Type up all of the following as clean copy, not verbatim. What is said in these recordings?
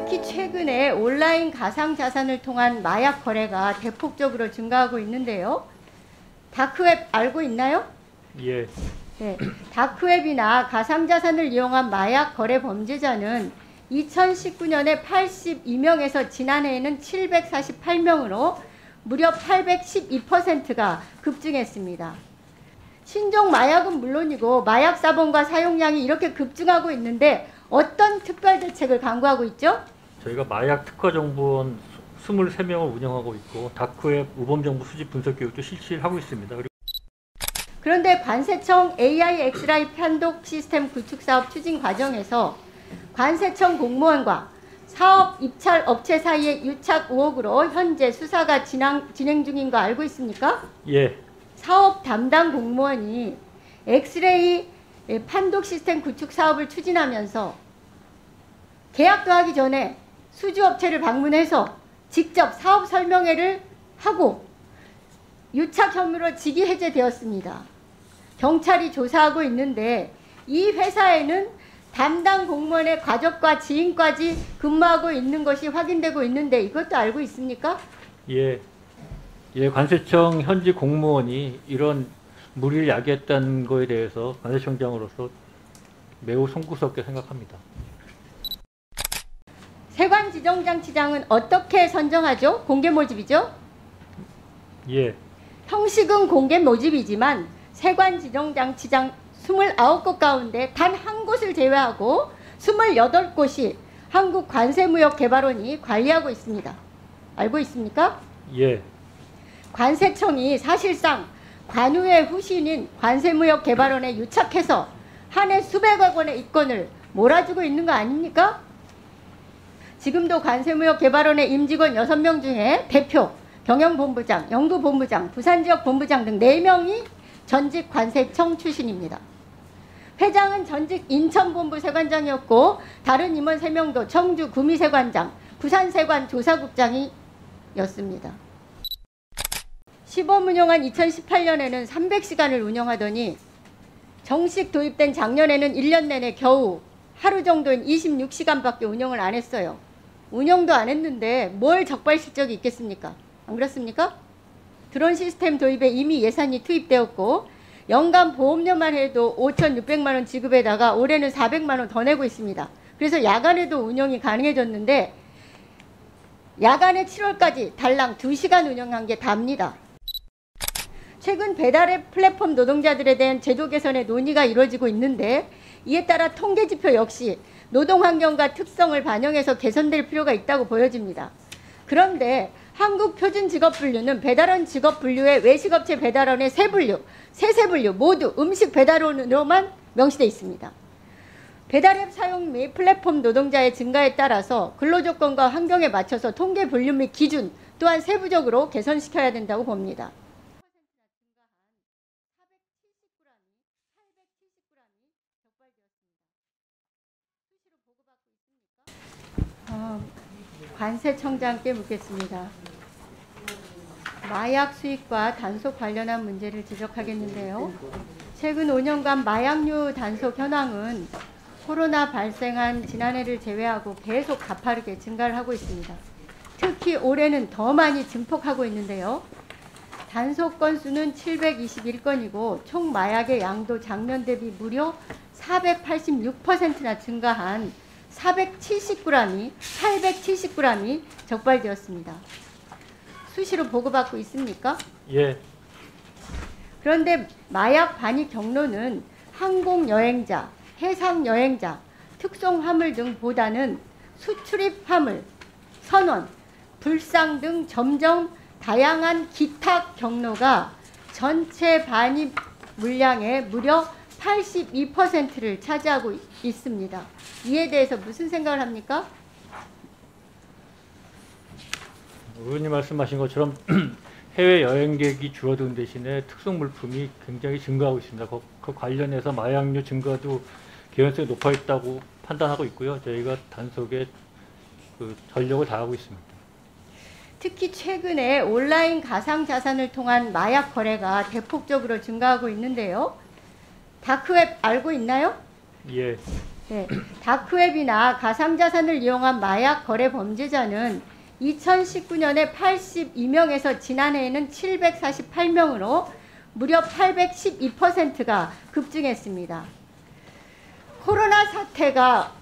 특히 최근에 온라인 가상자산을 통한 마약 거래가 대폭적으로 증가하고 있는데요. 다크웹 알고 있나요? 예. 네, 다크웹이나 가상자산을 이용한 마약 거래 범죄자는 2019년에 82명에서 지난해에는 748명으로 무려 812%가 급증했습니다. 신종 마약은 물론이고 마약 사범과 사용량이 이렇게 급증하고 있는데 어떤 특별 대책을 강구하고 있죠? 저희가 마약 특화 정보원 23명을 운영하고 있고 다크웹 우범 정보 수집 분석 교육도 실시를 하고 있습니다. 그런데 관세청 AI 엑스라이 판독 시스템 구축 사업 추진 과정에서 관세청 공무원과 사업 입찰 업체 사이의 유착 의혹으로 현재 수사가 진행 중인 거 알고 있습니까? 예. 사업 담당 공무원이 엑스레이 판독 시스템 구축 사업을 추진하면서 계약도 하기 전에 수주업체를 방문해서 직접 사업 설명회를 하고 유착 혐의로 직위 해제되었습니다. 경찰이 조사하고 있는데 이 회사에는 담당 공무원의 가족과 지인까지 근무하고 있는 것이 확인되고 있는데 이것도 알고 있습니까? 예. 예, 관세청 현지 공무원이 이런 무리를 야기했다는 것에 대해서 관세청장으로서 매우 송구스럽게 생각합니다. 세관지정장치장은 어떻게 선정하죠? 공개 모집이죠? 예. 형식은 공개 모집이지만 세관지정장치장 29곳 가운데 단 한 곳을 제외하고 28곳이 한국관세무역개발원이 관리하고 있습니다. 알고 있습니까? 예. 관세청이 사실상 관우의 후신인 관세무역개발원에 유착해서 한 해 수백억 원의 이권을 몰아주고 있는 거 아닙니까? 지금도 관세무역개발원의 임직원 6명 중에 대표, 경영본부장, 연구본부장, 부산지역본부장 등 4명이 전직 관세청 출신입니다. 회장은 전직 인천본부 세관장이었고 다른 임원 3명도 청주 구미세관장, 부산세관 조사국장이었습니다. 시범 운영한 2018년에는 300시간을 운영하더니 정식 도입된 작년에는 1년 내내 겨우 하루 정도인 26시간밖에 운영을 안 했어요. 운영도 안 했는데 뭘 적발 실적이 있겠습니까? 안 그렇습니까? 드론 시스템 도입에 이미 예산이 투입되었고 연간 보험료만 해도 5,600만 원 지급에다가 올해는 400만 원 더 내고 있습니다. 그래서 야간에도 운영이 가능해졌는데 야간에 7월까지 달랑 2시간 운영한 게 답니다. 최근 배달앱 플랫폼 노동자들에 대한 제도 개선의 논의가 이루어지고 있는데 이에 따라 통계지표 역시 노동환경과 특성을 반영해서 개선될 필요가 있다고 보여집니다. 그런데 한국표준직업분류는 배달원 직업분류에 외식업체 배달원의 세분류, 세세분류 모두 음식 배달원으로만 명시되어 있습니다. 배달앱 사용 및 플랫폼 노동자의 증가에 따라서 근로조건과 환경에 맞춰서 통계 분류 및 기준 또한 세부적으로 개선시켜야 된다고 봅니다. 관세청장께 묻겠습니다. 마약 수입과 단속 관련한 문제를 지적하겠는데요. 최근 5년간 마약류 단속 현황은 코로나 발생한 지난해를 제외하고 계속 가파르게 증가를 하고 있습니다. 특히 올해는 더 많이 증폭하고 있는데요. 단속 건수는 721건이고 총 마약의 양도 작년 대비 무려 486%나 증가한 870g이 적발되었습니다. 수시로 보고받고 있습니까? 예. 그런데 마약 반입 경로는 항공여행자, 해상여행자, 특송화물 등보다는 수출입 화물, 선원, 불상 등 점점 다양한 기타 경로가 전체 반입 물량의 무려 82%를 차지하고 있습니다. 이에 대해서 무슨 생각을 합니까? 의원님 말씀하신 것처럼 해외 여행객이 줄어든 대신에 특송 물품이 굉장히 증가하고 있습니다. 그 관련해서 마약류 증가도 개연성이 높아 있다고 판단하고 있고요. 저희가 단속에 전력을 다하고 있습니다. 특히 최근에 온라인 가상자산을 통한 마약 거래가 대폭적으로 증가하고 있는데요. 다크웹 알고 있나요? 예. 네, 다크웹이나 가상자산을 이용한 마약 거래 범죄자는 2019년에 82명에서 지난해에는 748명으로 무려 812%가 급증했습니다. 코로나 사태가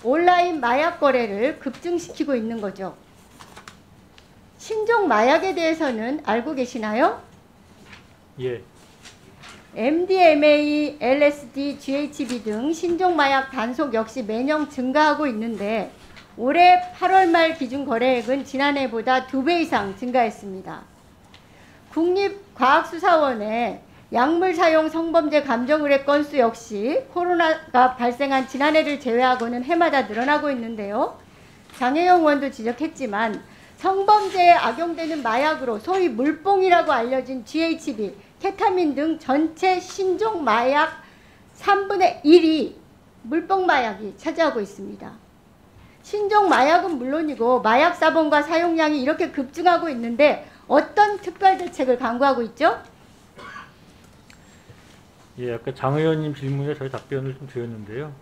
온라인 마약 거래를 급증시키고 있는 거죠. 신종 마약에 대해서는 알고 계시나요? 예. MDMA, LSD, GHB 등 신종 마약 단속 역시 매년 증가하고 있는데 올해 8월 말 기준 거래액은 지난해보다 2배 이상 증가했습니다. 국립과학수사원의 약물 사용 성범죄 감정 의뢰 건수 역시 코로나가 발생한 지난해를 제외하고는 해마다 늘어나고 있는데요. 장혜영 의원도 지적했지만 성범죄에 악용되는 마약으로 소위 물뽕이라고 알려진 GHB, 케타민 등 전체 신종 마약 3분의 1이 물뽕 마약이 차지하고 있습니다. 신종 마약은 물론이고 마약 사범과 사용량이 이렇게 급증하고 있는데 어떤 특별 대책을 강구하고 있죠? 예, 아까 장 의원님 질문에 저희 답변을 좀 드렸는데요.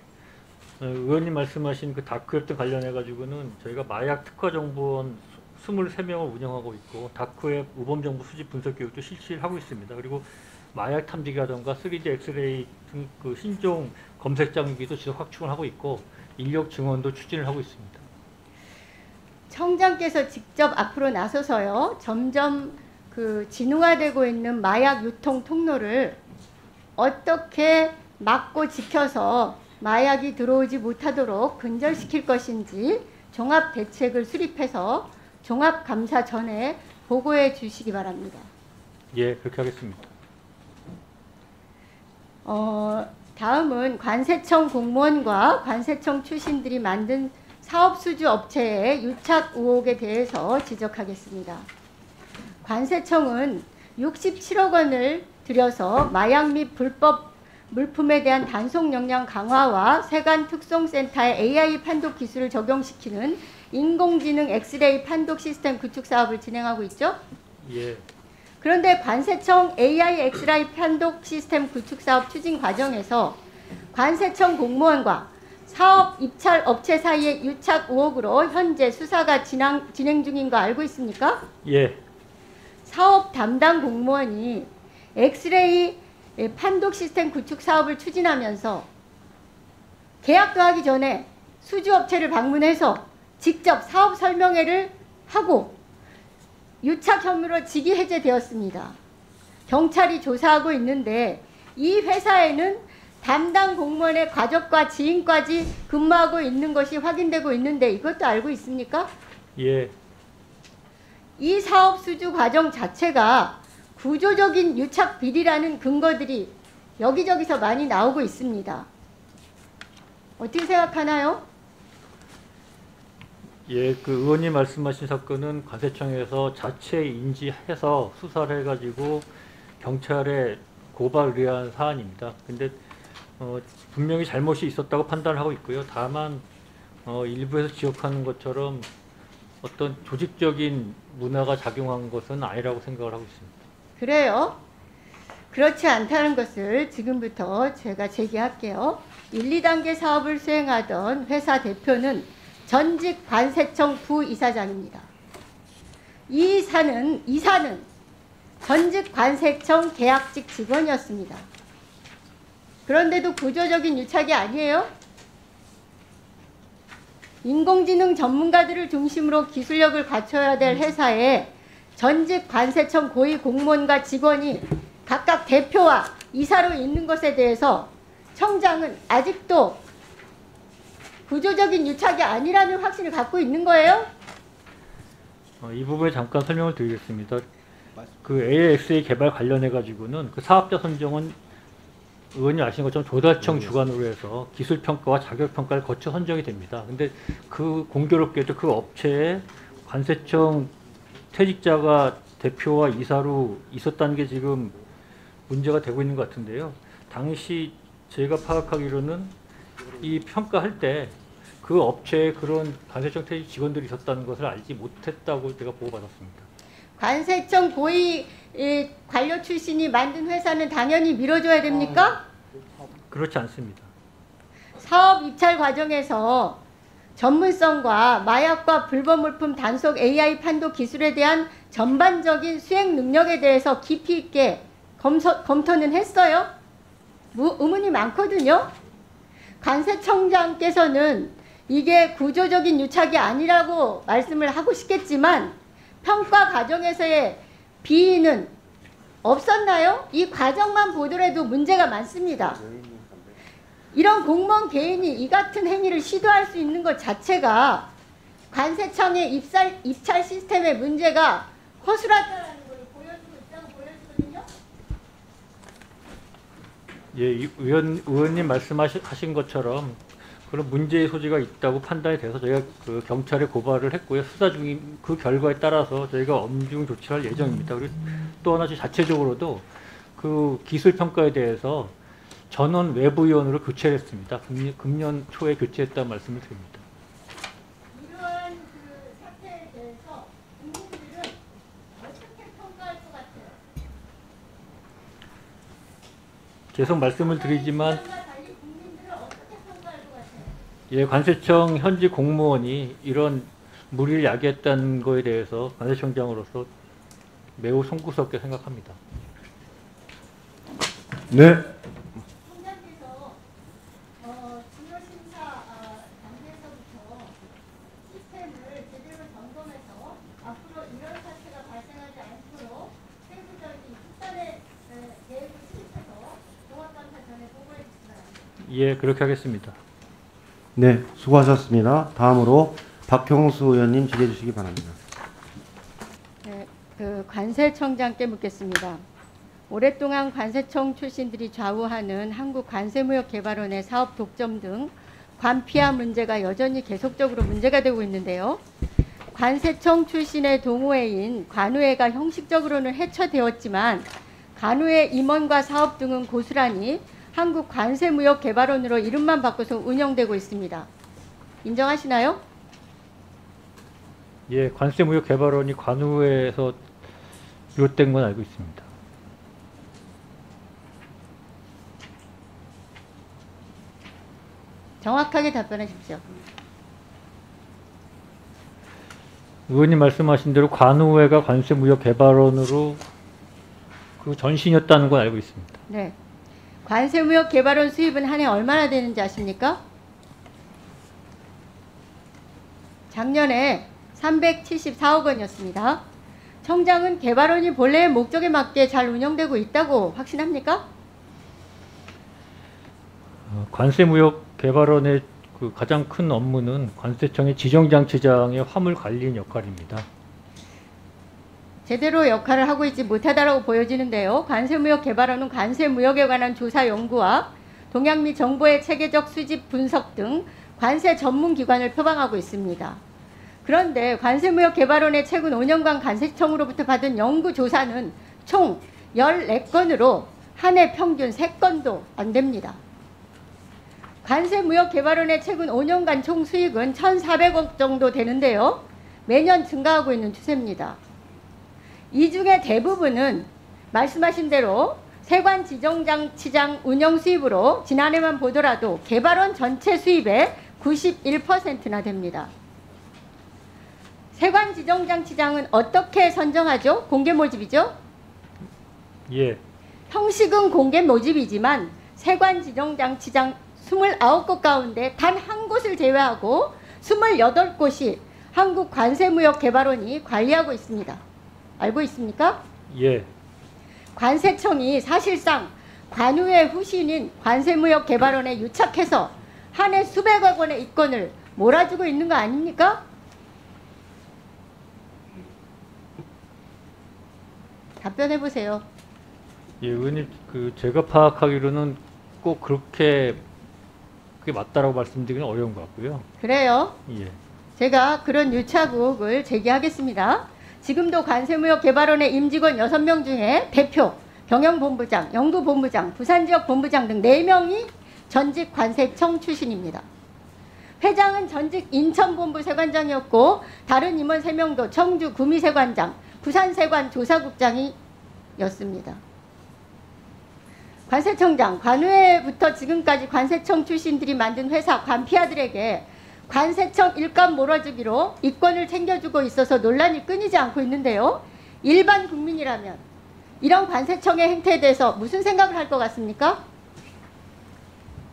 의원님 말씀하신 그 다크웹 등 관련해 가지고는 저희가 마약 특화정보원 23명을 운영하고 있고 다크웹 우범정보 수집 분석 교육도 실시를 하고 있습니다. 그리고 마약 탐지기라던가 3D 엑스레이 등 그 신종 검색 장비도 지속 확충을 하고 있고 인력 증원도 추진을 하고 있습니다. 청장께서 직접 앞으로 나서서요. 점점 그 진흥화되고 있는 마약 유통 통로를 어떻게 막고 지켜서 마약이 들어오지 못하도록 근절시킬 것인지 종합 대책을 수립해서 종합 감사 전에 보고해 주시기 바랍니다. 예, 그렇게 하겠습니다. 다음은 관세청 공무원과 관세청 출신들이 만든 사업수주 업체의 유착 의혹에 대해서 지적하겠습니다. 관세청은 67억 원을 들여서 마약 및 불법 물품에 대한 단속 역량 강화와 세관 특송센터의 AI 판독 기술을 적용시키는 인공지능 엑스레이 판독 시스템 구축 사업을 진행하고 있죠? 예. 그런데 관세청 AI 엑스레이 판독 시스템 구축 사업 추진 과정에서 관세청 공무원과 사업 입찰 업체 사이의 유착 의혹으로 현재 수사가 진행 중인 거 알고 있습니까? 예. 사업 담당 공무원이 엑스레이 판독 시스템 구축 사업을 추진하면서 계약도 하기 전에 수주업체를 방문해서 직접 사업 설명회를 하고 유착 혐의로 직위 해제되었습니다. 경찰이 조사하고 있는데 이 회사에는 담당 공무원의 가족과 지인까지 근무하고 있는 것이 확인되고 있는데 이것도 알고 있습니까? 예. 이 사업 수주 과정 자체가 구조적인 유착 비리라는 근거들이 여기저기서 많이 나오고 있습니다. 어떻게 생각하나요? 예, 그 의원님 말씀하신 사건은 관세청에서 자체 인지해서 수사를 해가지고 경찰에 고발 의뢰한 사안입니다. 근데 분명히 잘못이 있었다고 판단을 하고 있고요. 다만 일부에서 지적하는 것처럼 어떤 조직적인 문화가 작용한 것은 아니라고 생각을 하고 있습니다. 그래요? 그렇지 않다는 것을 지금부터 제가 제기할게요. 1, 2단계 사업을 수행하던 회사 대표는 전직 관세청 부이사장입니다. 이사는 전직 관세청 계약직 직원이었습니다. 그런데도 구조적인 유착이 아니에요? 인공지능 전문가들을 중심으로 기술력을 갖춰야 될 회사에 전직 관세청 고위 공무원과 직원이 각각 대표와 이사로 있는 것에 대해서 청장은 아직도 구조적인 유착이 아니라는 확신을 갖고 있는 거예요? 이 부분에 잠깐 설명을 드리겠습니다. 그 AXA 개발 관련해 가지고는 그 사업자 선정은 의원님 아시는 것처럼 조달청 주관으로 해서 기술평가와 자격평가를 거쳐 선정이 됩니다. 근데 그 공교롭게도 그 업체에 관세청 퇴직자가 대표와 이사로 있었다는 게 지금 문제가 되고 있는 것 같은데요. 당시 제가 파악하기로는 이 평가할 때 그 업체에 그런 관세청 퇴직 직원들이 있었다는 것을 알지 못했다고 제가 보고받았습니다. 관세청 고위 관료 출신이 만든 회사는 당연히 밀어줘야 됩니까? 그렇지 않습니다. 사업 입찰 과정에서 전문성과 마약과 불법 물품 단속 AI 판도 기술에 대한 전반적인 수행 능력에 대해서 깊이 있게 검토는 했어요? 의문이 많거든요. 관세청장께서는 이게 구조적인 유착이 아니라고 말씀을 하고 싶겠지만 평가 과정에서의 비위는 없었나요? 이 과정만 보더라도 문제가 많습니다. 이런 공무원 개인이 이 같은 행위를 시도할 수 있는 것 자체가 관세청의 입찰 시스템의 문제가 허술하다는 걸 보여주고 있다고 보여주거든요. 예, 의원님 말씀하신 것처럼 그런 문제의 소지가 있다고 판단이 돼서 저희가 그 경찰에 고발을 했고요. 수사 중인 그 결과에 따라서 저희가 엄중 조치할 예정입니다. 그리고 또 하나 자체적으로도 그 기술 평가에 대해서 전원 외부위원으로 교체를 했습니다. 금년 초에 교체했다는 말씀을 드립니다. 이러한 그 사태에 대해서 국민들은 어떻게 평가할 것 같아요? 계속 말씀을 드리지만 달리 국민들은 어떻게 평가할 것 같아요? 예, 관세청 현지 공무원이 이런 무리를 야기했다는 거에 대해서 관세청장으로서 매우 송구스럽게 생각합니다. 네. 청장께서 진로 심사 단계에서부터 시스템을 제대로 점검해서 앞으로 이런 사태가 발생하지 않도록 세부적인 특단의 계획을 수립해서 종합감사전에 보고해 주시기 바랍니다. 예, 그렇게 하겠습니다. 네, 수고하셨습니다. 다음으로 박형수 의원님 질의해 주시기 바랍니다. 네, 그 관세청장께 묻겠습니다. 오랫동안 관세청 출신들이 좌우하는 한국관세무역개발원의 사업 독점 등 관피아 문제가 여전히 계속적으로 문제가 되고 있는데요. 관세청 출신의 동호회인 관우회가 형식적으로는 해체되었지만 관우회 임원과 사업 등은 고스란히 한국관세무역개발원으로 이름만 바꿔서 운영되고 있습니다. 인정하시나요? 예, 관세무역개발원이 관우회에서 비롯된 건 알고 있습니다. 정확하게 답변하십시오. 의원님 말씀하신 대로 관우회가 관세무역개발원으로 그 전신이었다는 건 알고 있습니다. 네. 관세무역개발원 수입은 한 해 얼마나 되는지 아십니까? 작년에 374억 원이었습니다. 청장은 개발원이 본래의 목적에 맞게 잘 운영되고 있다고 확신합니까? 관세무역개발원의 그 가장 큰 업무는 관세청의 지정장치장의 화물 관리인 역할입니다. 제대로 역할을 하고 있지 못하다라고 보여지는데요. 관세무역개발원은 관세무역에 관한 조사 연구와 동향 및 정보의 체계적 수집 분석 등 관세 전문 기관을 표방하고 있습니다. 그런데 관세무역개발원의 최근 5년간 관세청으로부터 받은 연구 조사는 총 14건으로 한 해 평균 3건도 안 됩니다. 관세무역개발원의 최근 5년간 총 수익은 1,400억 정도 되는데요. 매년 증가하고 있는 추세입니다. 이 중에 대부분은 말씀하신 대로 세관 지정장치장 운영 수입으로 지난해만 보더라도 개발원 전체 수입의 91%나 됩니다. 세관 지정장치장은 어떻게 선정하죠? 공개 모집이죠? 예. 형식은 공개 모집이지만 세관 지정장치장 29곳 가운데 단 한 곳을 제외하고 28곳이 한국관세무역개발원이 관리하고 있습니다. 알고 있습니까? 예. 관세청이 사실상 관우의 후신인 관세무역개발원에 유착해서 한 해 수백억 원의 이권을 몰아주고 있는 거 아닙니까? 답변해 보세요. 예, 의원님, 그 제가 파악하기로는 꼭 그게 맞다라고 말씀드리기는 어려운 것 같고요. 그래요. 예. 제가 그런 유착 의혹을 제기하겠습니다. 지금도 관세무역개발원의 임직원 6명 중에 대표, 경영본부장, 연구본부장, 부산지역본부장 등 4명이 전직 관세청 출신입니다. 회장은 전직 인천본부 세관장이었고 다른 임원 3명도 청주 구미세관장, 부산세관 조사국장이었습니다. 관세청장, 관외부터 지금까지 관세청 출신들이 만든 회사 관피아들에게 관세청 일감 몰아주기로 이권을 챙겨주고 있어서 논란이 끊이지 않고 있는데요. 일반 국민이라면 이런 관세청의 행태에 대해서 무슨 생각을 할 것 같습니까?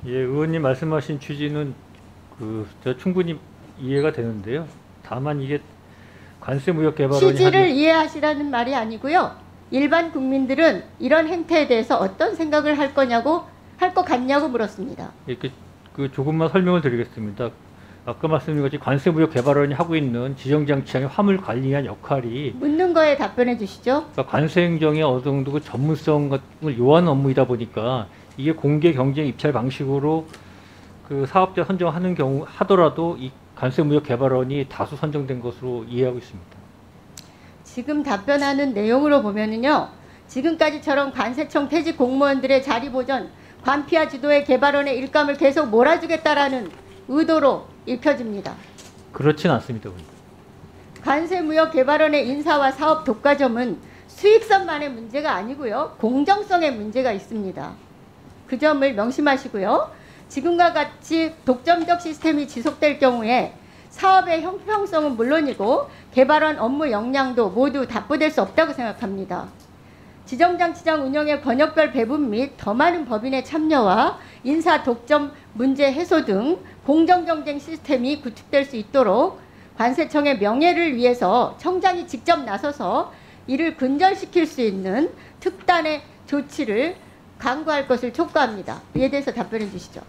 예, 의원님 말씀하신 취지는 저 충분히 이해가 되는데요. 다만 이게 관세무역 개발원이 취지를 이해하시라는 말이 아니고요. 일반 국민들은 이런 행태에 대해서 어떤 생각을 할 거냐고 할 것 같냐고 물었습니다. 이렇게 조금만 설명을 드리겠습니다. 아까 말씀드린 것처럼 관세무역 개발원이 하고 있는 지정장치장의 화물 관리한 역할이 묻는 거에 답변해 주시죠. 그러니까 관세행정의 어느 정도 그 전문성을 요하는 업무이다 보니까 이게 공개 경쟁 입찰 방식으로 그 사업자 선정하는 경우 하더라도 이 관세무역 개발원이 다수 선정된 것으로 이해하고 있습니다. 지금 답변하는 내용으로 보면은요. 지금까지처럼 관세청 퇴직 공무원들의 자리 보전, 관피아 주도의 개발원의 일감을 계속 몰아주겠다라는 의도로 읽혀집니다. 그렇진 않습니다. 관세무역 개발원의 인사와 사업 독과점은 수익성만의 문제가 아니고요. 공정성의 문제가 있습니다. 그 점을 명심하시고요. 지금과 같이 독점적 시스템이 지속될 경우에 사업의 형평성은 물론이고 개발원 업무 역량도 모두 답보될 수 없다고 생각합니다. 지정장치장 운영의 권역별 배분 및 더 많은 법인의 참여와 인사 독점 문제 해소 등 공정경쟁 시스템이 구축될 수 있도록 관세청의 명예를 위해서 청장이 직접 나서서 이를 근절시킬 수 있는 특단의 조치를 강구할 것을 촉구합니다. 이에 대해서 답변해 주시죠.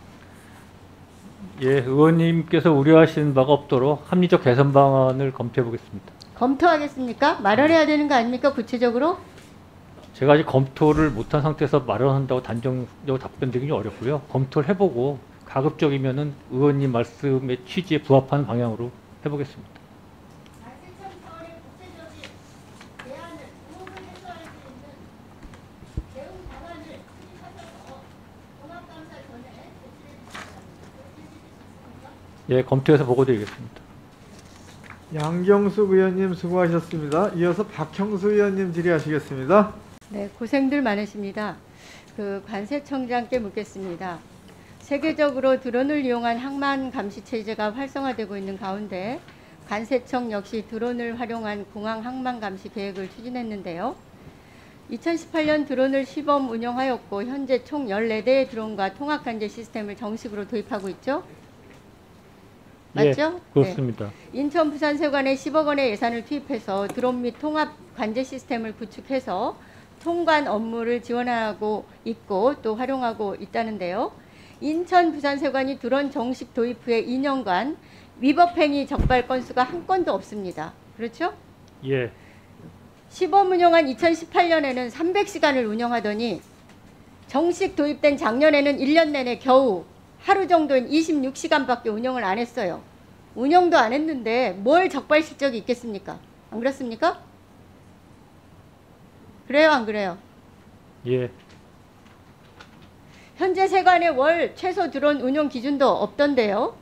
예, 의원님께서 우려하시는 바가 없도록 합리적 개선 방안을 검토해 보겠습니다. 검토하겠습니까? 마련해야 되는 거 아닙니까? 구체적으로? 제가 아직 검토를 못한 상태에서 마련한다고 단정적으로 답변드리기 어렵고요. 검토를 해보고 가급적이면은 의원님 말씀의 취지에 부합하는 방향으로 해보겠습니다. 관세청 차원의 구체적인 대안을 의혹을 해소할 수 있는 대응 방안을 수립하셔서 종합감사 전에 제출해 주시기 바랍니다. 예, 검토해서 보고드리겠습니다. 양경숙 의원님 수고하셨습니다. 이어서 박형수 의원님 질의하시겠습니다. 네, 고생들 많으십니다. 관세청장께 묻겠습니다. 세계적으로 드론을 이용한 항만 감시 체제가 활성화되고 있는 가운데 관세청 역시 드론을 활용한 공항 항만 감시 계획을 추진했는데요. 2018년 드론을 시범 운영하였고 현재 총 14대의 드론과 통합 관제 시스템을 정식으로 도입하고 있죠. 맞죠? 예, 그렇습니다. 네. 인천 부산세관에 10억 원의 예산을 투입해서 드론 및 통합 관제 시스템을 구축해서 통관 업무를 지원하고 있고 또 활용하고 있다는데요. 인천 부산세관이 드론 정식 도입 후에 2년간 위법행위 적발 건수가 한 건도 없습니다. 그렇죠? 예, 시범 운영한 2018년에는 300시간을 운영하더니 정식 도입된 작년에는 1년 내내 겨우 하루 정도인 26시간밖에 운영을 안 했어요. 운영도 안 했는데 뭘 적발 실적이 있겠습니까? 안 그렇습니까? 그래요, 안 그래요? 예, 현재 세관의 월 최소 드론 운용 기준도 없던데요.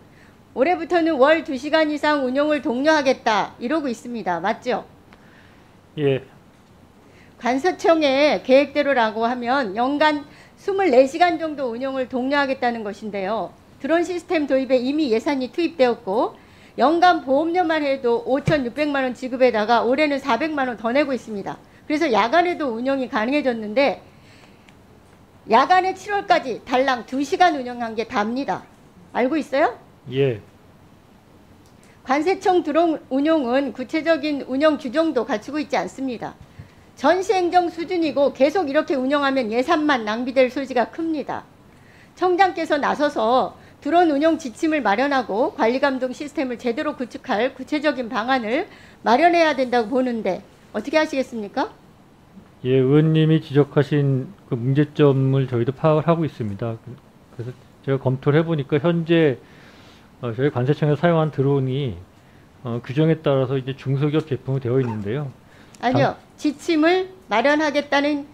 올해부터는 월 2시간 이상 운용을 독려하겠다 이러고 있습니다. 맞죠? 예, 관세청의 계획대로라고 하면 연간 24시간 정도 운영을 독려하겠다는 것인데요. 드론 시스템 도입에 이미 예산이 투입되었고 연간 보험료만 해도 5,600만 원 지급에다가 올해는 400만 원 더 내고 있습니다. 그래서 야간에도 운영이 가능해졌는데 야간에 7월까지 달랑 2시간 운영한 게 답니다. 알고 있어요? 예, 관세청 드론 운용은 구체적인 운영 규정도 갖추고 있지 않습니다. 전시행정 수준이고 계속 이렇게 운영하면 예산만 낭비될 소지가 큽니다. 청장께서 나서서 드론 운용 지침을 마련하고 관리감독 시스템을 제대로 구축할 구체적인 방안을 마련해야 된다고 보는데 어떻게 하시겠습니까? 예, 의원님이 지적하신 그 문제점을 저희도 파악을 하고 있습니다. 그래서 제가 검토를 해보니까 현재 저희 관세청에서 사용한 드론이 규정에 따라서 이제 중소기업 제품으로 되어 있는데요. 아니요. 지침을 마련하겠다는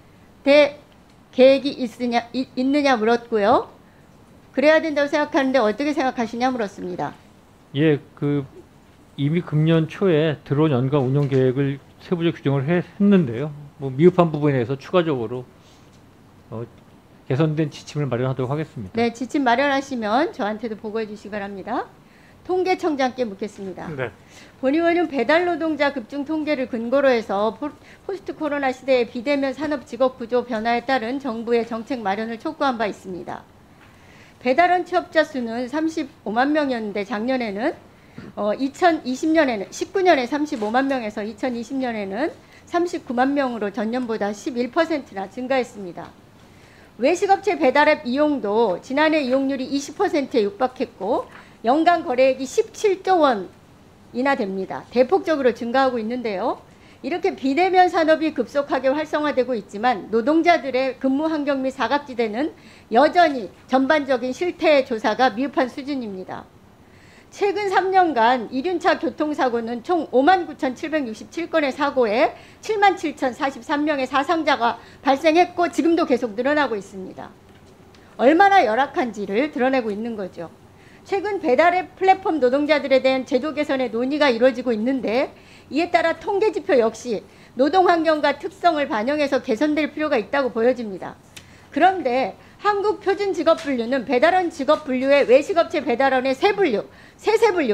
계획이 있느냐 물었고요. 그래야 된다고 생각하는데 어떻게 생각하시냐 물었습니다. 예, 이미 금년 초에 드론 연간 운영 계획을 세부적 규정을 했는데요. 뭐 미흡한 부분에 대해서 추가적으로 개선된 지침을 마련하도록 하겠습니다. 네, 지침 마련하시면 저한테도 보고해 주시기 바랍니다. 통계청장께 묻겠습니다. 네. 본 의원은 배달 노동자 급증 통계를 근거로 해서 포스트 코로나 시대의 비대면 산업 직업 구조 변화에 따른 정부의 정책 마련을 촉구한 바 있습니다. 배달원 취업자 수는 35만 명이었는데 작년에는 2020년에는 19년에 35만 명에서 2020년에는 39만 명으로 전년보다 11%나 증가했습니다. 외식업체 배달앱 이용도 지난해 이용률이 20%에 육박했고 연간 거래액이 17조 원이나 됩니다. 대폭적으로 증가하고 있는데요. 이렇게 비대면 산업이 급속하게 활성화되고 있지만 노동자들의 근무 환경 및 사각지대는 여전히 전반적인 실태 조사가 미흡한 수준입니다. 최근 3년간 이륜차 교통사고는 총 59,767건의 사고에 77,043명의 사상자가 발생했고 지금도 계속 늘어나고 있습니다. 얼마나 열악한지를 드러내고 있는 거죠. 최근 배달앱 플랫폼 노동자들에 대한 제도 개선의 논의가 이루어지고 있는데 이에 따라 통계 지표 역시 노동 환경과 특성을 반영해서 개선될 필요가 있다고 보여집니다. 그런데 한국 표준 직업 분류는 배달원 직업 분류의 외식업체 배달원의 세 분류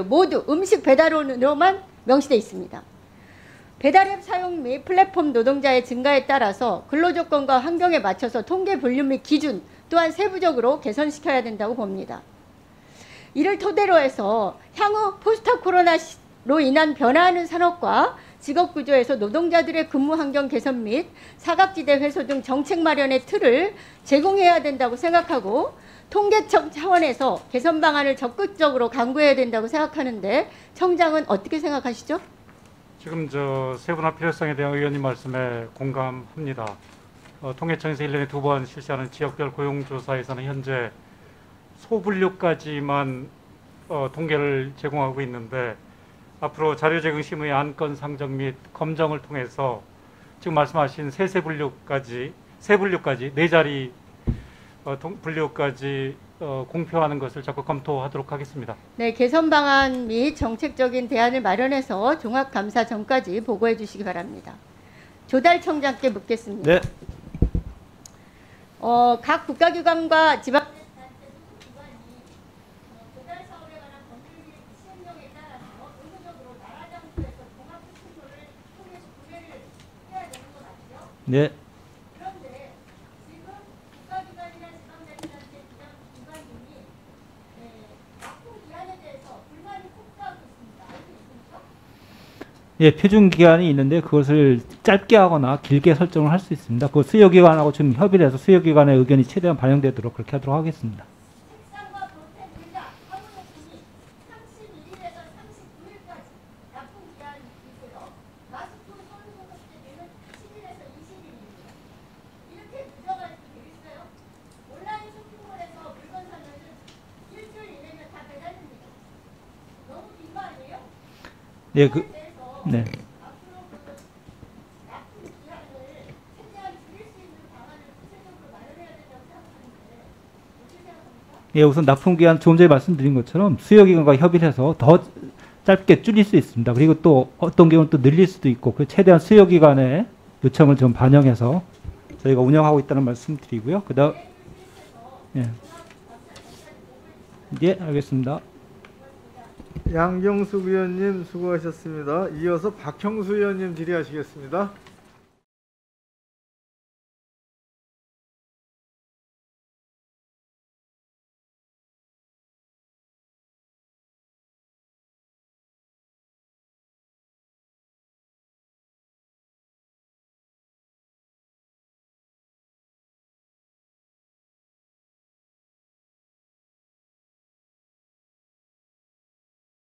모두 음식 배달원으로만 명시되어 있습니다. 배달앱 사용 및 플랫폼 노동자의 증가에 따라서 근로조건과 환경에 맞춰서 통계 분류 및 기준 또한 세부적으로 개선시켜야 된다고 봅니다. 이를 토대로 해서 향후 포스트 코로나로 인한 변화하는 산업과 직업 구조에서 노동자들의 근무 환경 개선 및 사각지대 해소 등 정책 마련의 틀을 제공해야 된다고 생각하고 통계청 차원에서 개선 방안을 적극적으로 강구해야 된다고 생각하는데 청장은 어떻게 생각하시죠? 지금 세분화 필요성에 대한 의원님 말씀에 공감합니다. 통계청에서 1년에 2번 실시하는 지역별 고용조사에서는 현재 소분류까지만 통계를 제공하고 있는데 앞으로 자료 제공 심의 안건 상정 및 검정을 통해서 지금 말씀하신 세 분류까지 네 자리 분류까지 공표하는 것을 적극 검토하도록 하겠습니다. 네, 개선 방안 및 정책적인 대안을 마련해서 종합감사 전까지 보고해 주시기 바랍니다. 조달청장께 묻겠습니다. 네. 각 국가기관과 지방 네. 그런데 지금 국가기관이나 지방자치단체 기관들이 납품 기한에 대해서 불만이 폭주하고 있습니다. 알고 있습니까? 예, 표준 기간이 있는데 그것을 짧게 하거나 길게 설정을 할 수 있습니다. 그 수요기관하고 좀 협의를 해서 수요기관의 의견이 최대한 반영되도록 그렇게 하도록 하겠습니다. 책상과 본체 물량, 화물제품이 31일에서 39일까지 납품 기한이고요. 마스크 손 소독제는 10일에서 20일입니다. 이렇게 늦어갈 수 되겠어요? 온라인 쇼핑몰에서 물건 사면은 일주일 이내면 다 배달됩니다. 너무 긴 거 아니에요? 예, 앞으로 네. 납품 기한을 최대한 줄일 수 있는 방안을 구체적으로 마련해야 된다고 생각하는데 어떻게 생각합니까? 예, 우선 납품기한 조금 전에 말씀드린 것처럼 수요기관과 협의를 해서 더 짧게 줄일 수 있습니다. 그리고 또 어떤 경우는 또 늘릴 수도 있고 그 최대한 수요기관의 요청을 좀 반영해서 저희가 운영하고 있다는 말씀 드리고요. 그다음 예. 예, 알겠습니다. 양경숙 의원님 수고하셨습니다. 이어서 박형수 의원님 질의하시겠습니다.